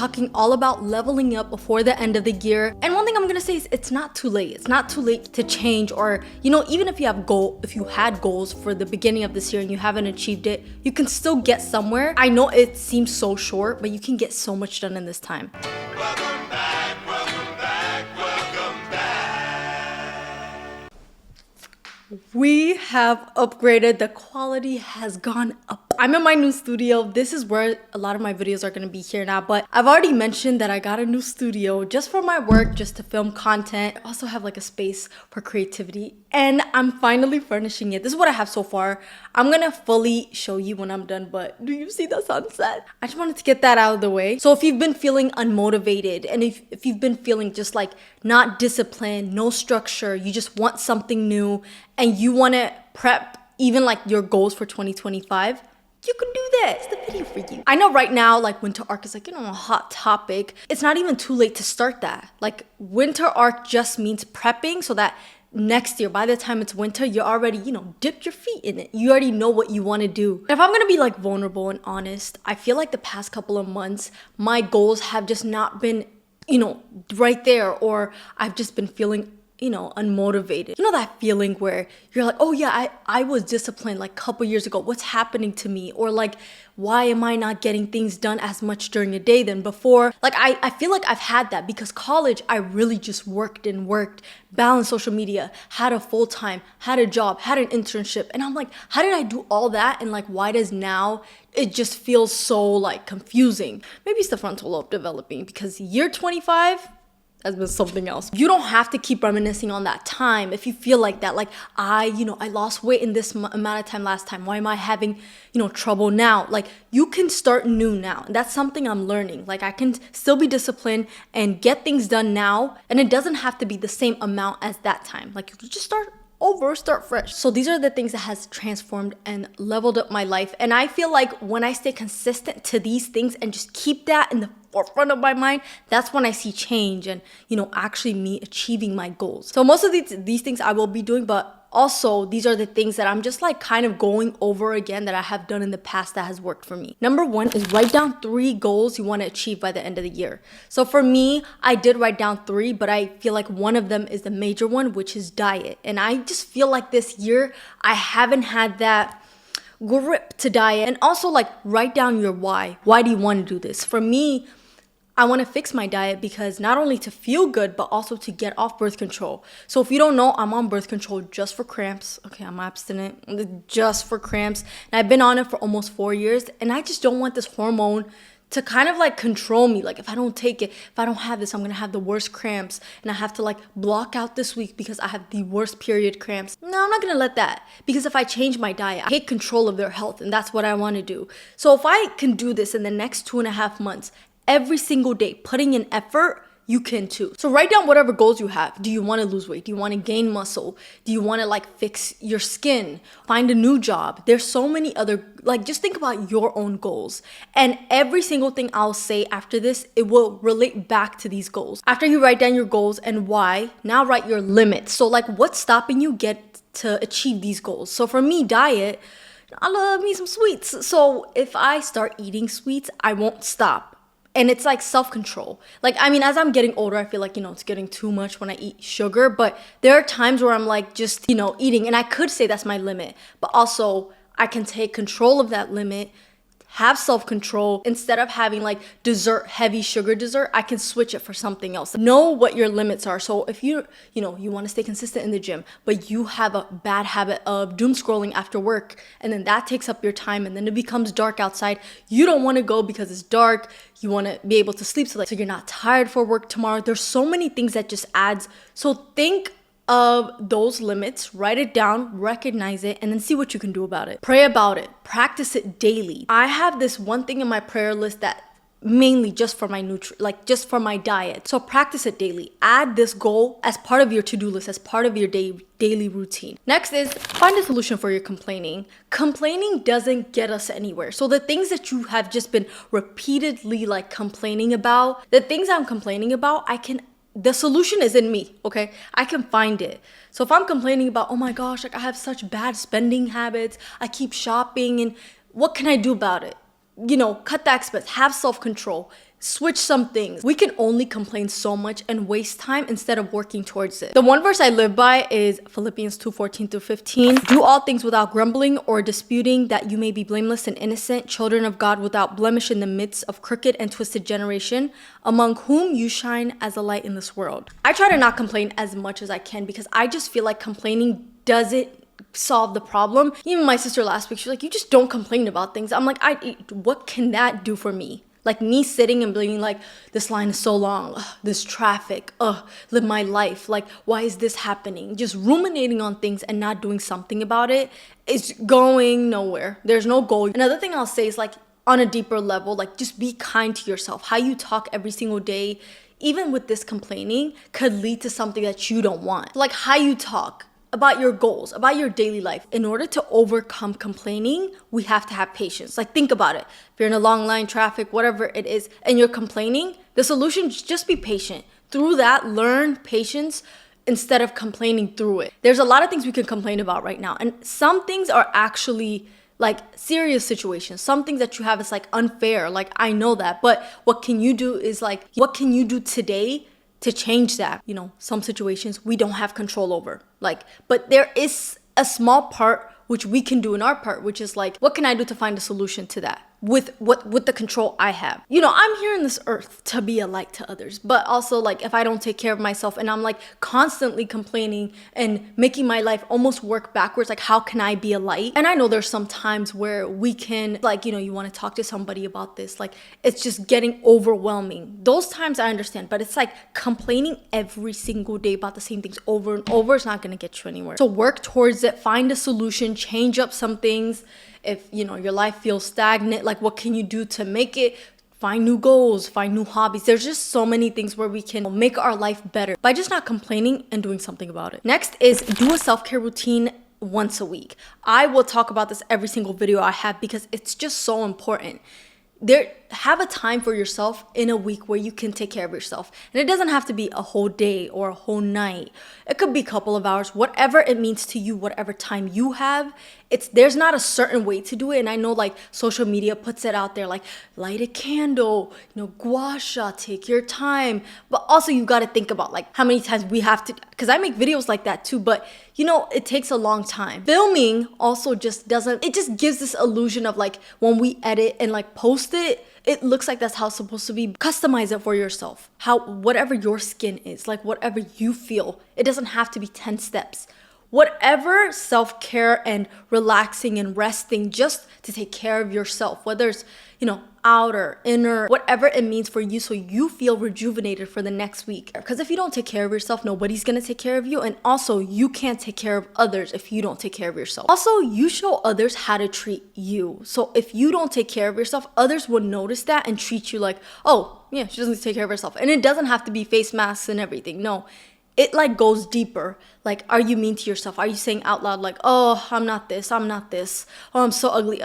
talking all about leveling up before the end of the year. And one thing I'm gonna say is it's not too late. It's not too late to change, or even if you had goals for the beginning of this year and you haven't achieved it, you can still get somewhere. I know it seems so short, but you can get so much done in this time. Welcome back, welcome back, welcome back. We have upgraded. The quality has gone up. I'm in my new studio. This is where a lot of my videos are going to be here now, but I've already mentioned that I got a new studio just for my work, just to film content. I also have like a space for creativity, and I'm finally furnishing it. This is what I have so far. I'm going to fully show you when I'm done, but do you see the sunset? I just wanted to get that out of the way. So if you've been feeling unmotivated, and if you've been feeling just like not disciplined, no structure, you just want something new, and you want to prep even like your goals for 2025, you can do that. It's the video for you. I know right now, like winter arc is like, a hot topic. It's not even too late to start that. Like winter arc just means prepping so that next year, by the time it's winter, you're already, dipped your feet in it. You already know what you want to do. If I'm going to be like vulnerable and honest, I feel like the past couple of months, my goals have just not been, right there, or I've just been feeling unmotivated. That feeling where you're like, oh yeah, I was disciplined like a couple years ago. What's happening to me? Or like, why am I not getting things done as much during the day than before? Like, I feel like I've had that because college, I really just worked, balanced social media, had a full-time, had a job, had an internship. And I'm like, how did I do all that? And like, why does now it just feels so like confusing? Maybe it's the frontal lobe developing, because year 25, has been something else. You don't have to keep reminiscing on that time if you feel like that. Like, I lost weight in this amount of time last time. Why am I having, trouble now? Like, you can start new now. And that's something I'm learning. Like, I can still be disciplined and get things done now. And it doesn't have to be the same amount as that time. Like, you can just start over, start fresh. So these are the things that has transformed and leveled up my life. And I feel like when I stay consistent to these things and just keep that in the forefront of my mind, that's when I see change and, actually me achieving my goals. So most of these things I will be doing, but also these are the things that I'm just like kind of going over again that I have done in the past that has worked for me. Number one is write down 3 goals you want to achieve by the end of the year. So for me, I did write down 3, but I feel like one of them is the major one, which is diet. And I just feel like this year I haven't had that grip to diet. And also like write down your why. Why do you want to do this? For me, I want to fix my diet because not only to feel good, but also to get off birth control. So if you don't know, I'm on birth control just for cramps. Okay, I'm abstinent just for cramps. And I've been on it for almost 4 years. And I just don't want this hormone to kind of like control me. Like if I don't take it, if I don't have this, I'm going to have the worst cramps. And I have to like block out this week because I have the worst period cramps. No, I'm not going to let that. Because if I change my diet, I take control of their health. And that's what I want to do. So if I can do this in the next 2.5 months, every single day, putting in effort, you can too. So write down whatever goals you have. Do you want to lose weight? Do you want to gain muscle? Do you want to like fix your skin? Find a new job? There's so many other, like just think about your own goals. And every single thing I'll say after this, it will relate back to these goals. After you write down your goals and why, now write your limits. So like what's stopping you get to achieve these goals? So for me, diet, I love me some sweets. So if I start eating sweets, I won't stop. And it's like self-control. Like, I mean, as I'm getting older, I feel like, it's getting too much when I eat sugar. But there are times where I'm like just, eating. And I could say that's my limit. But also, I can take control of that limit, have self-control. Instead of having like dessert, heavy sugar dessert, I can switch it for something else. Know what your limits are. So if you want to stay consistent in the gym, but you have a bad habit of doom scrolling after work, and then that takes up your time, and then it becomes dark outside. You don't want to go because it's dark. You want to be able to sleep so you're not tired for work tomorrow. There's so many things that just adds. So think of those limits, write it down, recognize it, and then see what you can do about it. Pray about it, practice it daily. I have this one thing in my prayer list that mainly just for my just for my diet. So practice it daily. Add this goal as part of your to-do list, as part of your daily routine. Next is find a solution for your complaining. Complaining doesn't get us anywhere. So the things that you have just been repeatedly like complaining about, the things I'm complaining about, the solution is in me, okay? I can find it. So if I'm complaining about, oh my gosh, like I have such bad spending habits, I keep shopping, and what can I do about it? Cut the expense, have self-control, switch some things. We can only complain so much and waste time instead of working towards it. The one verse I live by is Philippians 2:14-15. Do all things without grumbling or disputing, that you may be blameless and innocent, children of God without blemish in the midst of crooked and twisted generation, among whom you shine as a light in this world. I try to not complain as much as I can because I just feel like complaining doesn't solve the problem. Even my sister last week, she's like, you just don't complain about things. I'm like, what can that do for me? Like me sitting and being like, this line is so long, ugh, this traffic, live my life. Like, why is this happening? Just ruminating on things and not doing something about it is going nowhere. There's no goal. Another thing I'll say is like on a deeper level, like just be kind to yourself. How you talk every single day, even with this complaining, could lead to something that you don't want. Like how you talk about your goals, about your daily life. In order to overcome complaining, we have to have patience. Like think about it. If you're in a long line, traffic, whatever it is, and you're complaining, the solution is just be patient. Through that, learn patience instead of complaining through it. There's a lot of things we can complain about right now. And some things are actually like serious situations. Some things that you have is like unfair. Like I know that, but what can you do is like, what can you do today to change that? You know, some situations we don't have control over. Like, but there is a small part which we can do in our part, which is like, what can I do to find a solution to that? With the control I have. You know, I'm here in this earth to be a light to others, but also like if I don't take care of myself and I'm like constantly complaining and making my life almost work backwards, like how can I be a light? And I know there's some times where we can like, you know, you want to talk to somebody about this, like it's just getting overwhelming. Those times I understand, but it's like complaining every single day about the same things over and over is not going to get you anywhere. So work towards it, find a solution, change up some things. If you know your life feels stagnant, like what can you do to make it? Find new goals, find new hobbies. There's just so many things where we can make our life better by just not complaining and doing something about it. Next is do a self-care routine once a week. I will talk about this every single video I have because it's just so important. Have a time for yourself in a week where you can take care of yourself. And it doesn't have to be a whole day or a whole night. It could be a couple of hours, whatever it means to you, whatever time you have. There's not a certain way to do it. And I know like social media puts it out there like light a candle, you know, gua sha, take your time. But also you got to think about like how many times we have to, because I make videos like that too, but you know, it takes a long time. Filming also just gives this illusion of like when we edit and like post it, it looks like that's how it's supposed to be. Customize it for yourself. Whatever your skin is, like whatever you feel. It doesn't have to be 10 steps. Whatever self-care and relaxing and resting just to take care of yourself, whether it's, you know, outer, inner, whatever it means for you so you feel rejuvenated for the next week. Because if you don't take care of yourself, nobody's gonna take care of you. And also, you can't take care of others if you don't take care of yourself. Also, you show others how to treat you. So if you don't take care of yourself, others will notice that and treat you like, oh, yeah, she doesn't take care of herself. And it doesn't have to be face masks and everything. No. It like goes deeper. Like, are you mean to yourself? Are you saying out loud like, oh, I'm not this, I'm not this. Oh, I'm so ugly.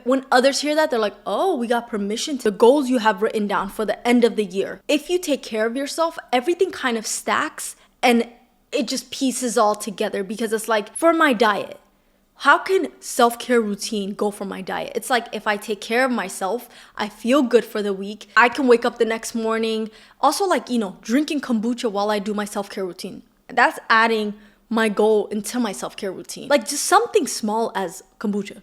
When others hear that, they're like, oh, we got permission to the goals you have written down for the end of the year. If you take care of yourself, everything kind of stacks and it just pieces all together because it's like, for my diet, how can self-care routine go for my diet? It's like if I take care of myself, I feel good for the week. I can wake up the next morning. Also like, you know, drinking kombucha while I do my self-care routine. That's adding my goal into my self-care routine. Like just something small as kombucha.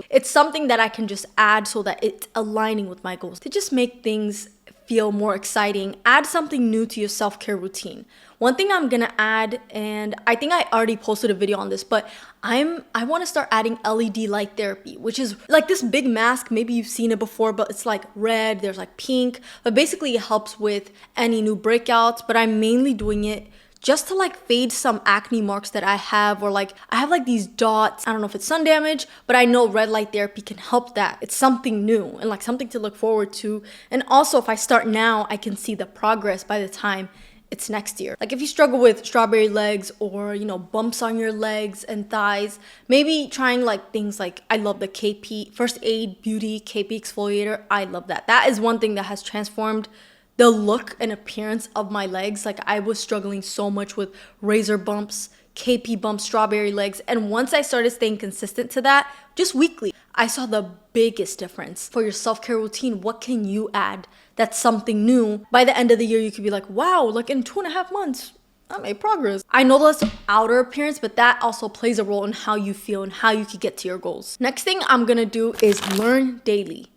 It's something that I can just add so that it's aligning with my goals. To just make things feel more exciting, add something new to your self-care routine. One thing I'm gonna add, and I think I already posted a video on this, but I want to start adding LED light therapy, which is like this big mask. Maybe you've seen it before, but it's like red, there's like pink, but basically it helps with any new breakouts. But I'm mainly doing it just to like fade some acne marks that I have, or like I have like these dots. I don't know if it's sun damage, but I know red light therapy can help that. It's something new and like something to look forward to. And also if I start now, I can see the progress by the time it's next year. Like if you struggle with strawberry legs or, you know, bumps on your legs and thighs, maybe trying like things like, I love the KP, First Aid Beauty KP exfoliator. I love that. That is one thing that has transformed the look and appearance of my legs. Like I was struggling so much with razor bumps, KP bump, strawberry legs. And once I started staying consistent to that, just weekly, I saw the biggest difference. For your self-care routine, what can you add that's something new? By the end of the year, you could be like, wow, like in 2.5 months, I made progress. I know that's outer appearance, but that also plays a role in how you feel and how you could get to your goals. Next thing I'm gonna do is learn daily.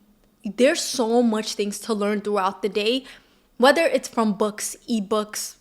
There's so much things to learn throughout the day, whether it's from books, ebooks,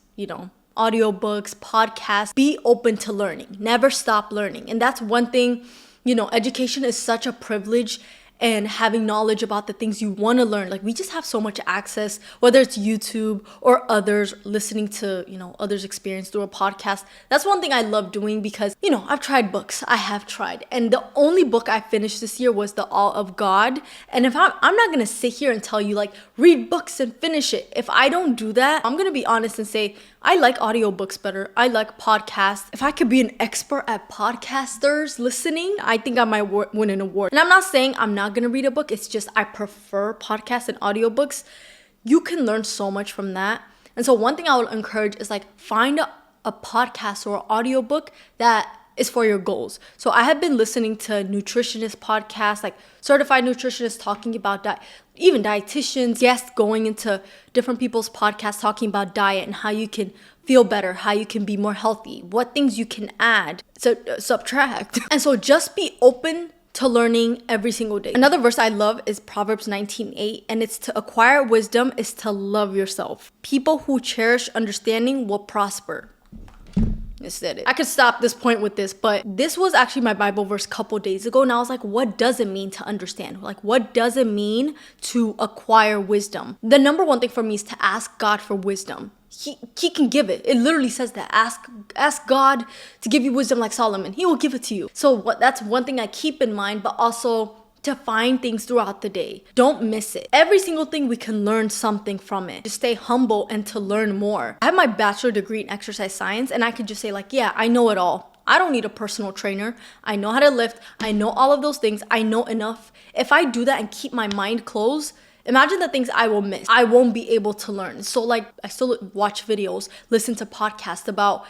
audiobooks, podcasts. Be open to learning. Never stop learning. And that's one thing, education is such a privilege, and having knowledge about the things you want to learn. Like, we just have so much access, whether it's YouTube or others, listening to, others' experience through a podcast. That's one thing I love doing because, I've tried books. I have tried. And the only book I finished this year was The All of God. And if I'm not going to sit here and tell you, like, read books and finish it. If I don't do that, I'm going to be honest and say, I like audiobooks better. I like podcasts. If I could be an expert at podcasters listening, I think I might win an award. And I'm not saying I'm not going to read a book. It's just I prefer podcasts and audiobooks. You can learn so much from that. And so one thing I would encourage is like find a podcast or audiobook that is for your goals. So I have been listening to nutritionist podcasts, like certified nutritionists talking about that, even dietitians, guests going into different people's podcasts talking about diet and how you can feel better, how you can be more healthy, what things you can add, subtract. And so just be open to learning every single day. Another verse I love is Proverbs 19:8, and it's to acquire wisdom is to love yourself. People who cherish understanding will prosper. I said it. I could stop this point with this, but this was actually my Bible verse a couple days ago, and I was like, what does it mean to understand? Like, what does it mean to acquire wisdom? The number one thing for me is to ask God for wisdom. He can give it. It literally says that. Ask God to give you wisdom like Solomon. He will give it to you. So that's one thing I keep in mind, but also to find things throughout the day. Don't miss it. Every single thing, we can learn something from it. To stay humble and to learn more. I have my bachelor degree in exercise science, and I could just say like, yeah, I know it all. I don't need a personal trainer. I know how to lift. I know all of those things. I know enough. If I do that and keep my mind closed, imagine the things I will miss. I won't be able to learn. So like, I still watch videos, listen to podcasts about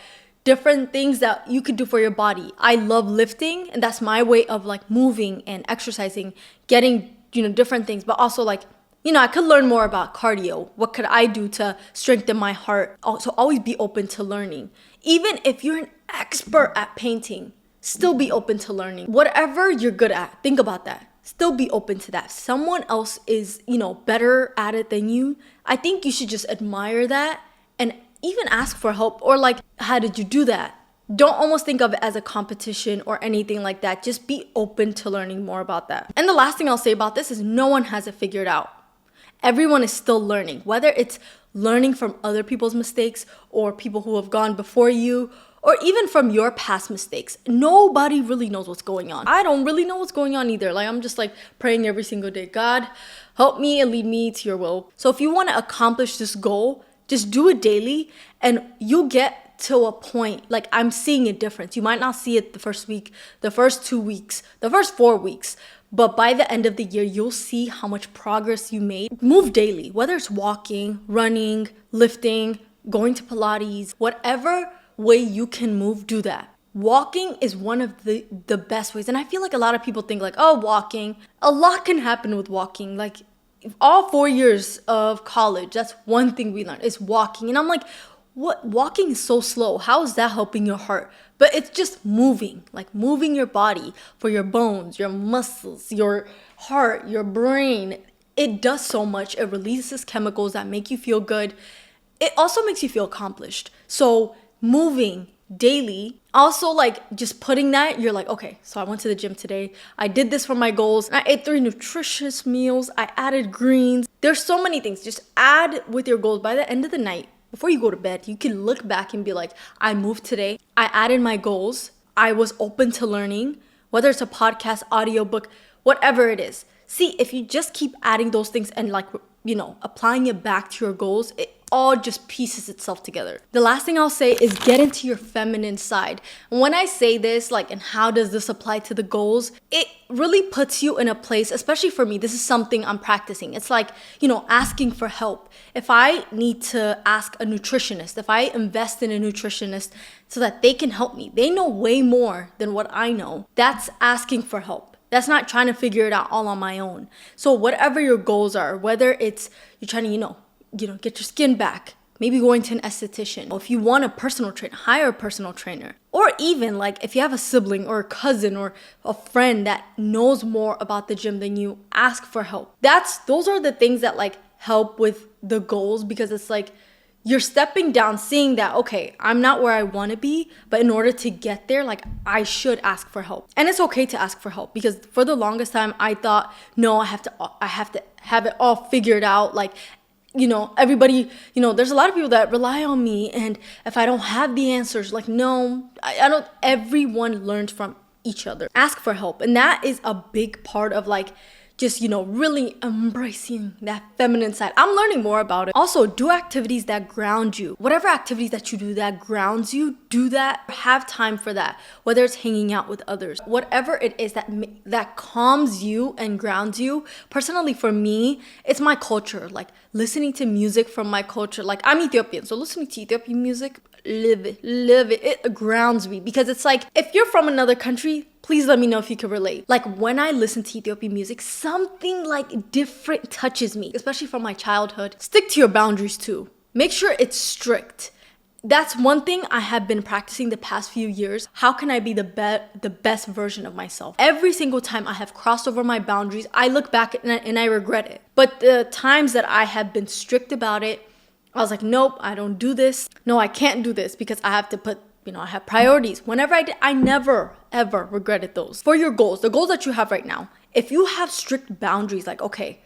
different things that you could do for your body. I love lifting, and that's my way of like moving and exercising, getting, different things, but also like, I could learn more about cardio. What could I do to strengthen my heart? So always be open to learning. Even if you're an expert at painting, still be open to learning. Whatever you're good at, think about that. Still be open to that. Someone else is, better at it than you. I think you should just admire that and even ask for help, or like, how did you do that? Don't almost think of it as a competition or anything like that. Just be open to learning more about that. And the last thing I'll say about this is no one has it figured out. Everyone is still learning, whether it's learning from other people's mistakes or people who have gone before you, or even from your past mistakes. Nobody really knows what's going on. I don't really know what's going on either. Like, I'm just like praying every single day, God, help me and lead me to your will. So if you want to accomplish this goal, just do it daily and you'll get to a point. Like, I'm seeing a difference. You might not see it the first week, the first 2 weeks, the first 4 weeks, but by the end of the year, you'll see how much progress you made. Move daily, whether it's walking, running, lifting, going to Pilates, whatever way you can move, do that. Walking is one of the best ways. And I feel like a lot of people think like, oh, walking, a lot can happen with walking. Like, all 4 years of college, that's one thing we learned is walking. And I'm like, what? Walking is so slow. How is that helping your heart? But it's just moving, like moving your body for your bones, your muscles, your heart, your brain. It does so much. It releases chemicals that make you feel good. It also makes you feel accomplished. So moving daily, also like just putting that, you're like, okay, so I went to the gym today. I did this for my goals. I ate 3 nutritious meals. I added greens. There's so many things. Just add with your goals. By the end of the night, before you go to bed, you can look back and be like, I moved today. I added my goals. I was open to learning, whether it's a podcast, audiobook, whatever it is. See, if you just keep adding those things and like, applying it back to your goals, all just pieces itself together. The last thing I'll say is get into your feminine side. And when I say this, like, and how does this apply to the goals, it really puts you in a place, especially for me, this is something I'm practicing. It's like, asking for help. If I need to ask a nutritionist, if I invest in a nutritionist so that they can help me, they know way more than what I know. That's asking for help. That's not trying to figure it out all on my own. So whatever your goals are, whether it's you're trying to, get your skin back, maybe going to an esthetician, or if you want a personal trainer, hire a personal trainer. Or even like if you have a sibling or a cousin or a friend that knows more about the gym than you, ask for help. Those are the things that like help with the goals, because it's like you're stepping down, seeing that, okay, I'm not where I want to be, but in order to get there, like I should ask for help. And it's okay to ask for help, because for the longest time I thought, no, I have to have it all figured out. Like, everybody, there's a lot of people that rely on me, and if I don't have the answers, like, no, I don't. Everyone learns from each other. Ask for help. And that is a big part of like just, really embracing that feminine side. I'm learning more about it. Also, do activities that ground you. Whatever activities that you do that grounds you, do that. Have time for that. Whether it's hanging out with others, whatever it is that calms you and grounds you. Personally, for me, it's my culture. Like listening to music from my culture. Like I'm Ethiopian, so listening to Ethiopian music, live it. It grounds me, because it's like if you're from another country, please let me know if you can relate. Like when I listen to Ethiopian music, something like different touches me, especially from my childhood. Stick to your boundaries too. Make sure it's strict. That's one thing I have been practicing the past few years. How can I be the best version of myself? Every single time I have crossed over my boundaries, I look back and I regret it. But the times that I have been strict about it, I was like, nope, I don't do this. No, I can't do this because I have to put, I have priorities. Whenever I did, I never, ever regretted those. For your goals, the goals that you have right now, if you have strict boundaries, like, okay,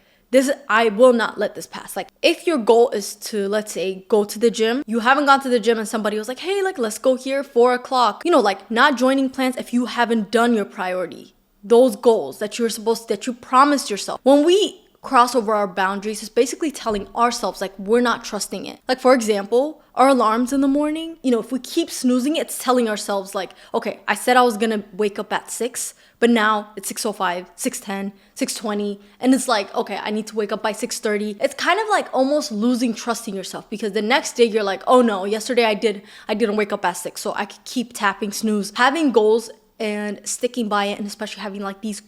I will not let this pass. Like if your goal is to, let's say, go to the gym, you haven't gone to the gym and somebody was like, hey, like, let's go here 4:00. Like not joining plans if you haven't done your priority. Those goals that you promised yourself. When we cross over our boundaries, is basically telling ourselves like we're not trusting it. Like for example, our alarms in the morning, if we keep snoozing it, it's telling ourselves like, okay, I said I was gonna wake up at 6, but now it's 6:05, 6:10, 6:20, and it's like, okay, I need to wake up by 6:30. It's kind of like almost losing trust in yourself, because the next day you're like, oh no, yesterday I didn't wake up at 6, so I could keep tapping snooze. Having goals and sticking by it, and especially having like these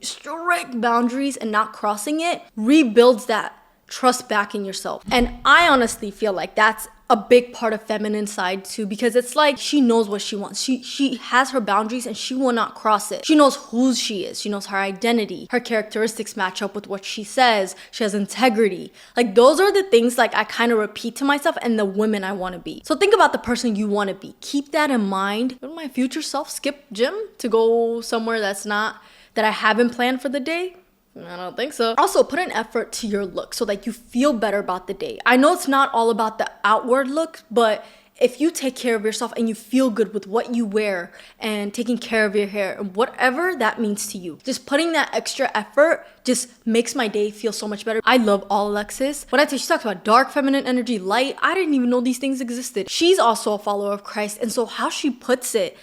strict boundaries and not crossing it, rebuilds that trust back in yourself. And I honestly feel like that's a big part of feminine side too, because it's like she knows what she wants. She has her boundaries and she will not cross it. She knows who she is. She knows her identity. Her characteristics match up with what she says. She has integrity. Like those are the things like I kind of repeat to myself and the women I want to be. So think about the person you want to be. Keep that in mind. Will my future self skip gym to go somewhere that I haven't planned for the day? I don't think so. Also, put an effort to your look so that you feel better about the day. I know it's not all about the outward look, but if you take care of yourself and you feel good with what you wear and taking care of your hair and whatever that means to you, just putting that extra effort just makes my day feel so much better. I love all Alexis. When she talks about dark feminine energy, light, I didn't even know these things existed. She's also a follower of Christ, and so how she puts it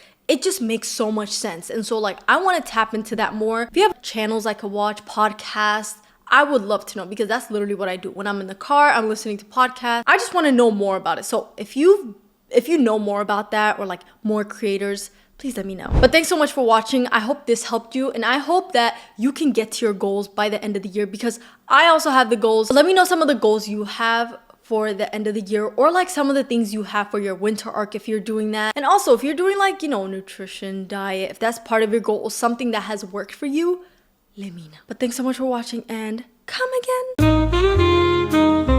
just makes so much sense. And so like I want to tap into that more. If you have channels I could watch, podcasts, I would love to know, because that's literally what I do. When I'm in the car, I'm listening to podcasts. I just want to know more about it. So if you know more about that, or like more creators, please let me know. But thanks so much for watching. I hope this helped you, and I hope that you can get to your goals by the end of the year, because I also have the goals. Let me know some of the goals you have for the end of the year, or like some of the things you have for your winter arc if you're doing that. And also if you're doing like, nutrition, diet, if that's part of your goal or something that has worked for you, let me know. But thanks so much for watching, and come again.